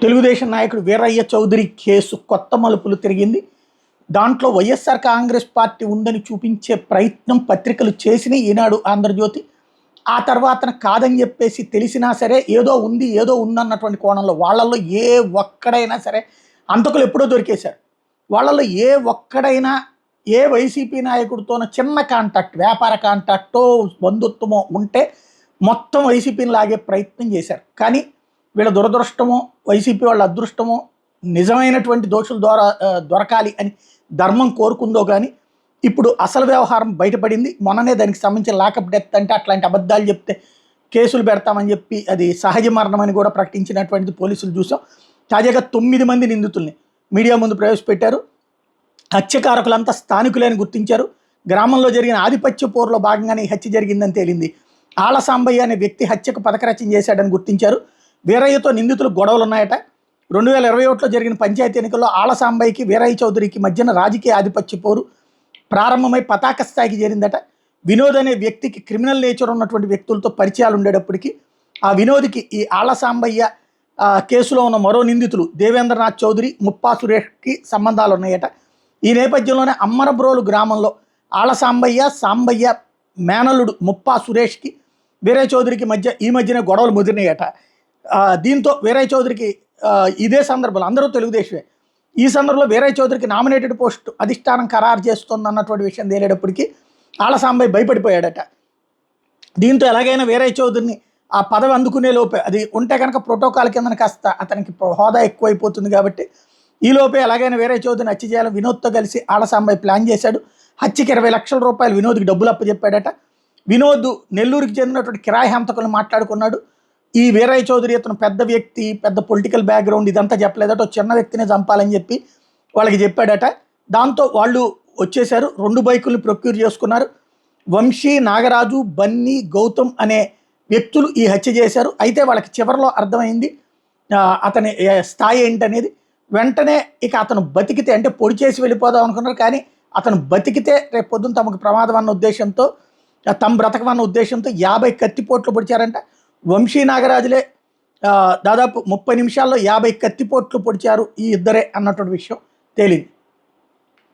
తెలుగుదేశం నాయకుడు వీరయ్య చౌదరి కేసు కొత్త మలుపులు తిరిగింది. దాంట్లో వైఎస్ఆర్ కాంగ్రెస్ పార్టీ ఉందని చూపించే ప్రయత్నం పత్రికలు చేసినాయి, ఈనాడు, ఆంధ్రజ్యోతి. ఆ తర్వాత కాదని చెప్పేసి తెలిసినా సరే ఏదో ఉందన్నటువంటి కోణంలో వాళ్ళల్లో ఏ ఒక్కడైనా సరే అంతకులు ఎప్పుడో దొరికేశారు. వాళ్ళల్లో ఏ ఒక్కడైనా ఏ వైసీపీ నాయకుడితోనో చిన్న కాంటాక్ట్, వ్యాపార కాంటాక్టో బంధుత్వమో ఉంటే మొత్తం వైసీపీని లాగే ప్రయత్నం చేశారు. కానీ వీళ్ళ దురదృష్టమో వైసీపీ వాళ్ళ అదృష్టమో నిజమైనటువంటి దోషుల ద్వారా దొరకాలి అని ధర్మం కోరుకుందో కానీ ఇప్పుడు అసలు వ్యవహారం బయటపడింది. మొన్ననే దానికి సంబంధించిన లాకప్ డెత్ అంటే అట్లాంటి అబద్ధాలు చెప్తే కేసులు పెడతామని చెప్పి అది సహజ మరణం అని కూడా ప్రకటించినటువంటిది పోలీసులు చూసాం. తాజాగా 9 మంది నిందితుల్ని మీడియా ముందు ప్రవేశపెట్టారు. హత్యకారకులంతా స్థానికులని గుర్తించారు. గ్రామంలో జరిగిన ఆధిపత్య పోరులో భాగంగానే ఈ హత్య జరిగిందని తేలింది. ఆళ్ల సాంబయ్య అనే వ్యక్తి హత్యకు పథకరచన చేశాడని గుర్తించారు. వీరయ్యతో నిందితులు గొడవలు ఉన్నాయట. 2021లో జరిగిన పంచాయతీ ఎన్నికల్లో ఆళ్ల సాంబయ్యకి వీరయ్య చౌదరికి మధ్యన రాజకీయ ఆధిపత్య పోరు ప్రారంభమై పతాక స్థాయికి చేరిందట. వినోద్ అనే వ్యక్తికి క్రిమినల్ నేచర్ ఉన్నటువంటి వ్యక్తులతో పరిచయాలు ఉండేటప్పటికీ ఆ వినోద్కి ఈ ఆళ్ల సాంబయ్య కేసులో ఉన్న మరో నిందితులు దేవేంద్రనాథ్ చౌదరి, ముప్పా సురేష్కి సంబంధాలు ఉన్నాయట. ఈ నేపథ్యంలోనే అమ్మరబ్రోలు గ్రామంలో ఆళ్ల సాంబయ్య మేనల్లుడు ముప్పా సురేష్కి వీరయ్య చౌదరికి ఈ మధ్యనే గొడవలు ముదిరినాయట. దీంతో వీరయ్య చౌదరికి ఇదే సందర్భంలో అందరూ తెలుగుదేశమే. ఈ సందర్భంలో వీరయ్య చౌదరికి నామినేటెడ్ పోస్ట్ అధిష్టానం ఖరారు చేస్తుంది అన్నటువంటి విషయం తేలేటప్పటికీ ఆళ్ల సాంబయ్య భయపడిపోయాడట. దీంతో ఎలాగైనా వీరయ్య చౌదరిని ఆ పదవి అందుకునే లోపే, అది ఉంటే కనుక ప్రోటోకాల్ కింద కాస్త అతనికి హోదా ఎక్కువైపోతుంది కాబట్టి ఈ లోపే ఎలాగైనా వీరయ్య చౌదరిని హత్య చేయాలని వినోద్తో కలిసి ఆళ్ల సాంబయ్య ప్లాన్ చేశాడు. హత్యకి 20 లక్షల రూపాయలు వినోద్కి డబ్బులు అప్పచెప్పాడట. వినోద్ నెల్లూరుకి చెందినటువంటి కిరాయి హంతకులను మాట్లాడుకున్నాడు. ఈ వీరయ్య చౌదరి అతను పెద్ద వ్యక్తి, పెద్ద పొలిటికల్ బ్యాక్గ్రౌండ్ ఇదంతా చెప్పలేదట. చిన్న వ్యక్తినే చంపాలని చెప్పి వాళ్ళకి చెప్పాడట. దాంతో వాళ్ళు వచ్చేసారు. 2 బైకుల్ని ప్రొక్యూర్ చేసుకున్నారు. వంశీ, నాగరాజు, బన్నీ, గౌతమ్ అనే వ్యక్తులు ఈ హత్య చేశారు. అయితే వాళ్ళకి చివరిలో అర్థమైంది అతని స్థాయి ఏంటనేది. వెంటనే ఇక అతను బతికితే, అంటే పొడి చేసి వెళ్ళిపోదాం అనుకున్నారు, కానీ అతను బతికితే రేపు పొద్దున్న తమకు ప్రమాదం అన్న ఉద్దేశంతో, తమ బ్రతకమన్న ఉద్దేశంతో 50 కత్తిపోట్లు పొడిచారంట. వంశీ, నాగరాజులే దాదాపు 30 నిమిషాల్లో 50 కత్తిపోట్లు పొడిచారు ఈ ఇద్దరే అన్నటువంటి విషయం తేలింది.